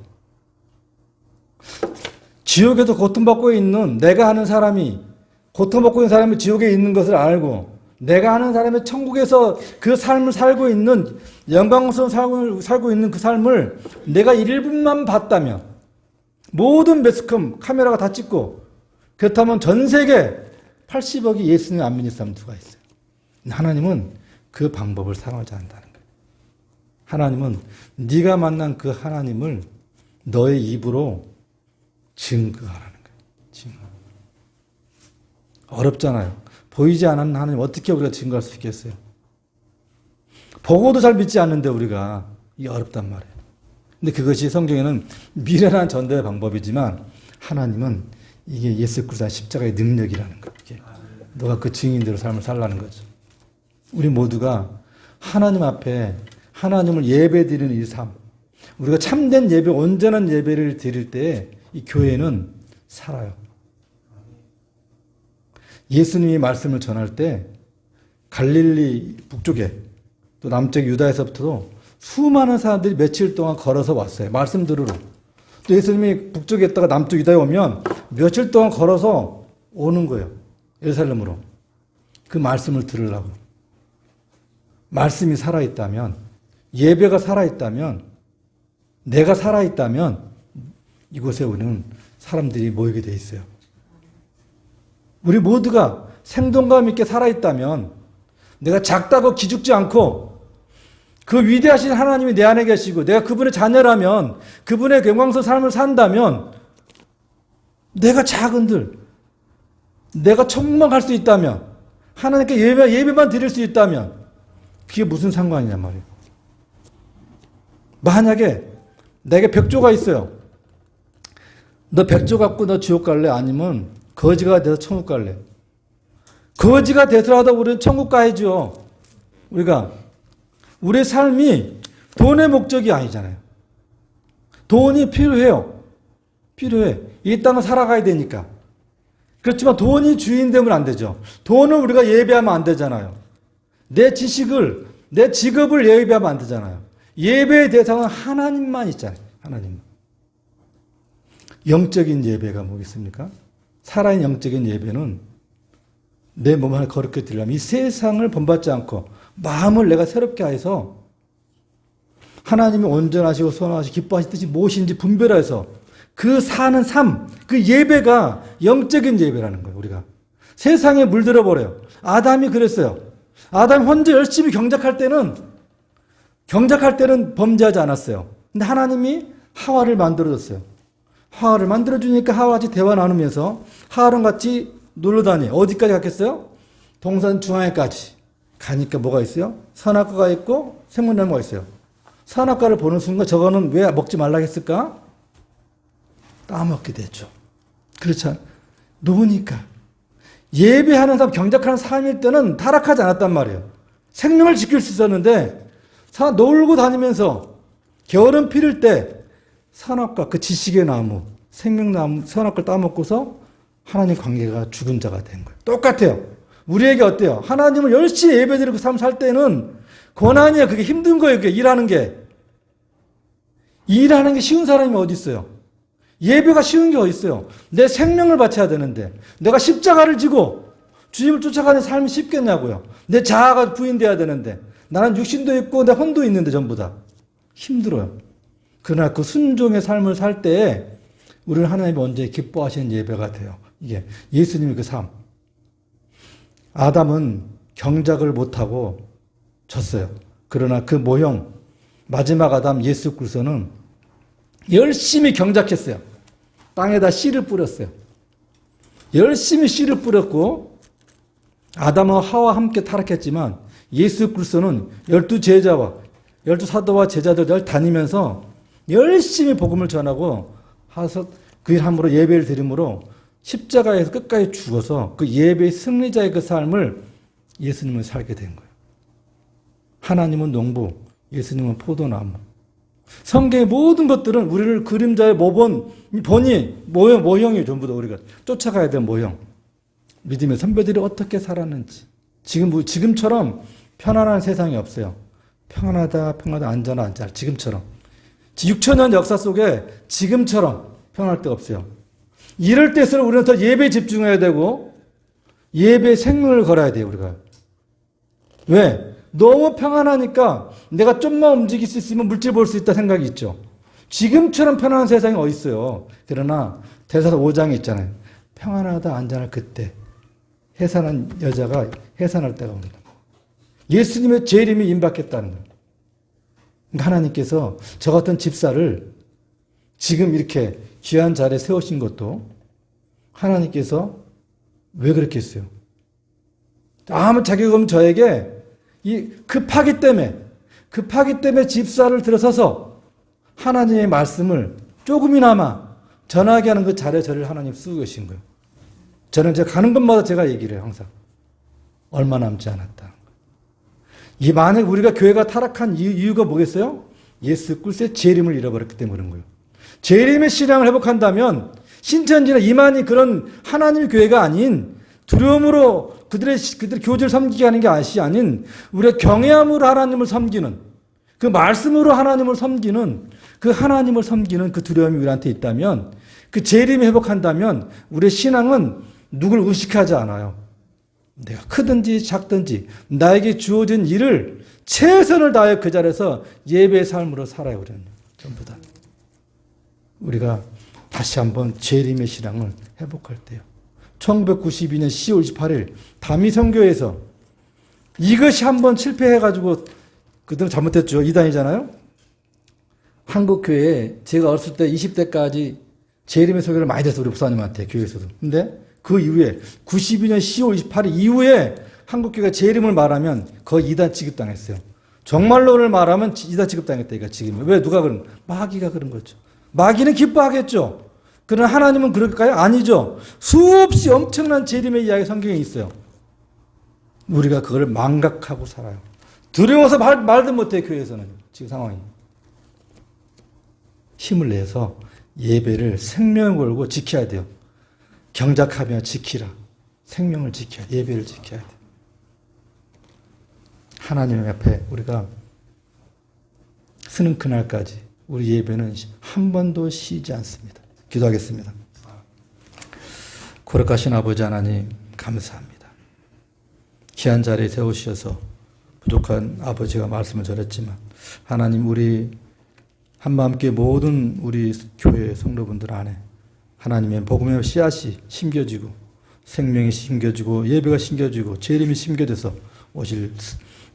지옥에서 고통받고 있는 내가 하는 사람이, 고통받고 있는 사람이 지옥에 있는 것을 알고 내가 하는 사람이 천국에서 그 삶을 살고 있는, 영광스러운 삶을 살고 있는 그 삶을 내가 1분만 봤다면 모든 매스컴 카메라가 다 찍고 그렇다면 전 세계 80억이 예수님 안 믿는 사람 누가 있어요? 하나님은 그 방법을 사용하지 않는다는 거예요. 하나님은 네가 만난 그 하나님을 너의 입으로 증거하라는 거예요. 증거. 어렵잖아요. 보이지 않는 하나님 어떻게 우리가 증거할 수 있겠어요? 보고도 잘 믿지 않는데 우리가 이게 어렵단 말이에요. 근데 그것이 성경에는 미련한 전도의 방법이지만 하나님은 이게 예수 그리스도의 십자가의 능력이라는 거예요. 이게. 너가 그 증인대로 삶을 살라는 거죠. 우리 모두가 하나님 앞에 하나님을 예배드리는 이 삶, 우리가 참된 예배, 온전한 예배를 드릴 때 이 교회는 살아요. 예수님이 말씀을 전할 때 갈릴리 북쪽에 또 남쪽 유다에서부터도 수많은 사람들이 며칠 동안 걸어서 왔어요. 말씀 들으러. 또 예수님이 북쪽에 있다가 남쪽 유다에 오면 며칠 동안 걸어서 오는 거예요. 예루살렘으로. 그 말씀을 들으려고. 말씀이 살아있다면, 예배가 살아있다면, 내가 살아있다면 이곳에 오는 사람들이 모이게 돼 있어요. 우리 모두가 생동감 있게 살아있다면 내가 작다고 기죽지 않고 그 위대하신 하나님이 내 안에 계시고 내가 그분의 자녀라면 그분의 영광스러운 삶을 산다면 내가 작은들 내가 천국만 갈 수 있다면 하나님께 예배만 드릴 수 있다면 그게 무슨 상관이냐 말이에요. 만약에 내게 백조가 있어요. 너 백조 갖고 너 지옥 갈래? 아니면 거지가 돼서 천국 갈래? 거지가 되더라도 우리는 천국 가야죠. 우리의 삶이 돈의 목적이 아니잖아요. 돈이 필요해요. 필요해. 이 땅을 살아가야 되니까. 그렇지만 돈이 주인 되면 안 되죠. 돈을 우리가 예배하면 안 되잖아요. 내 지식을, 내 직업을 예배하면 안 되잖아요. 예배의 대상은 하나님만 있잖아요. 하나님만. 영적인 예배가 뭐겠습니까? 살아있는 영적인 예배는 내 몸을 거룩히 드리려면 이 세상을 본받지 않고 마음을 내가 새롭게 해서 하나님이 온전하시고 선하시고 기뻐하시듯이 무엇인지 분별해서 그 사는 삶, 그 예배가 영적인 예배라는 거예요. 우리가 세상에 물들어 버려요. 아담이 그랬어요. 아담이 혼자 열심히 경작할 때는 범죄하지 않았어요. 근데 하나님이 하와를 만들어줬어요. 하와를 만들어주니까 하와같이 대화 나누면서 하와랑 같이 놀러다니. 어디까지 갔겠어요? 동산 중앙에까지 가니까 뭐가 있어요? 선악과가 있고 생명나무가 있어요. 선악과를 보는 순간 저거는 왜 먹지 말라 했을까? 따먹게 됐죠. 그렇죠. 노니까. 예배하는 사람, 경작하는 삶일 때는 타락하지 않았단 말이에요. 생명을 지킬 수 있었는데 놀고 다니면서 겨울은 피를 때 선악과 그 지식의 나무, 생명나무, 선악과를 따먹고서 하나님 관계가 죽은 자가 된 거예요. 똑같아요. 우리에게 어때요? 하나님을 열심히 예배드리고 삶 살 때는 고난이에요. 그게 힘든 거예요. 그게 일하는 게. 일하는 게 쉬운 사람이 어디 있어요? 예배가 쉬운 게 어디 있어요? 내 생명을 바쳐야 되는데 내가 십자가를 지고 주님을 쫓아가는 삶이 쉽겠냐고요. 내 자아가 부인돼야 되는데 나는 육신도 있고 내 혼도 있는데 전부 다 힘들어요. 그러나 그 순종의 삶을 살 때에 우리는 하나님이 언제 기뻐하시는 예배가 돼요. 이게 예수님의 그 삶. 아담은 경작을 못하고 졌어요. 그러나 그 모형 마지막 아담 예수 그리스도는 열심히 경작했어요. 땅에다 씨를 뿌렸어요. 열심히 씨를 뿌렸고 아담과 하와 함께 타락했지만 예수 그리스도는 12제자와 12사도와 제자들 다니면서 열심히 복음을 전하고 하서 그 일 함으로 예배를 드림으로 십자가에서 끝까지 죽어서 그 예배의 승리자의 그 삶을 예수님은 살게 된 거예요. 하나님은 농부, 예수님은 포도나무. 성경의 모든 것들은 우리를 그림자의 모형이에요. 전부 다 우리가 쫓아가야 될 모형. 믿음의 선배들이 어떻게 살았는지. 지금처럼 편안한 세상이 없어요. 평안하다, 안전하. 지금처럼. 6천년 역사 속에 지금처럼 평안할 데가 없어요. 이럴 때일수록 우리는 더 예배에 집중해야 되고 예배의 생명을 걸어야 돼요. 우리가. 왜? 너무 평안하니까 내가 좀만 움직일 수 있으면 물질 볼 수 있다 생각이 있죠. 지금처럼 편안한 세상이 어디 있어요. 그러나 대사서 5장에 있잖아요. 평안하다 안전할 그때 해산한 여자가 해산할 때가 옵니다. 예수님의 재림이 임박했다는 거예요. 그러니까 하나님께서 저 같은 집사를 지금 이렇게 귀한 자리에 세우신 것도 하나님께서 왜 그렇게 했어요? 아무 자격 없는 저에게 이 급하기 때문에 집사를 들어서서 하나님의 말씀을 조금이나마 전하게 하는 그 자리에 저를 하나님 쓰고 계신 거예요. 저는 제가 가는 곳마다 제가 얘기를 해요. 항상. 얼마 남지 않았다. 이 만약 우리가 교회가 타락한 이유가 뭐겠어요? 예수 그리스도의 재림을 잃어버렸기 때문에 그런 거예요. 재림의 신앙을 회복한다면 신천지나 이만희 그런 하나님의 교회가 아닌 두려움으로 그들의 교제를 섬기게 하는 게 아시 아닌 우리가 경외함으로 하나님을 섬기는 그 말씀으로 하나님을 섬기는 그 두려움이 우리한테 있다면 그 재림이 회복한다면 우리의 신앙은 누굴 의식하지 않아요. 내가 크든지 작든지 나에게 주어진 일을 최선을 다해 그 자리에서 예배의 삶으로 살아요. 우리는 전부 다. 우리가 다시 한번 재림의 신앙을 회복할 때요. 1992년 10월 28일 다미선교에서 이것이 한번 실패해가지고 그들은 잘못했죠. 이단이잖아요. 한국교회에 제가 어렸을 때 20대까지 재림의 소개를 많이 들었어요. 우리 목사님한테 교회에서도. 근데 그 이후에 92년 10월 28일 이후에 한국교회가 재림을 말하면 거의 이단 취급당했어요. 정말로를 말하면 이단 취급당했다니까 지금. 왜 누가 그런? 마귀가 그런 거죠. 마귀는 기뻐하겠죠. 그러나 하나님은 그럴까요? 아니죠. 수없이 엄청난 재림의 이야기 성경에 있어요. 우리가 그걸 망각하고 살아요. 두려워서 말도 못해 교회에서는 지금 상황이. 힘을 내서 예배를 생명을 걸고 지켜야 돼요. 경작하며 지키라. 생명을 지켜야 돼. 예배를 지켜야 돼. 하나님 앞에 우리가 쓰는 그날까지 우리 예배는 한 번도 쉬지 않습니다. 기도하겠습니다. 거룩하신 아버지 하나님 감사합니다. 귀한 자리에 세우셔서 부족한 아버지가 말씀을 전했지만 하나님 우리 한마음교회 모든 우리 교회 성도분들 안에 하나님의 복음의 씨앗이 심겨지고 생명이 심겨지고 예배가 심겨지고 재림이 심겨져서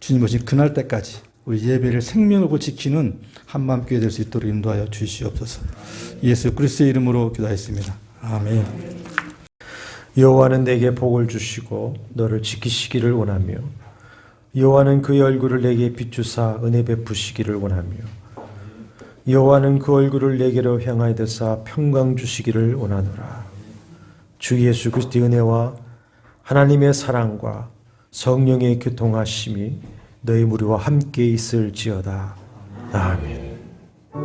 주님 오실 그날 때까지 우리 예배를 생명으로 지키는 한마음교회 될 수 있도록 인도하여 주시옵소서. 예수 그리스도의 이름으로 기도하였습니다. 아멘. 여호와는 내게 복을 주시고 너를 지키시기를 원하며 여호와는 그의 얼굴을 내게 비추사 은혜 베푸시기를 원하며 여호와는 그 얼굴을 내게로 향하여 드사 평강 주시기를 원하노라. 주 예수 그리스도의 은혜와 하나님의 사랑과 성령의 교통하심이 너희 무리와 함께 있을지어다. 아멘.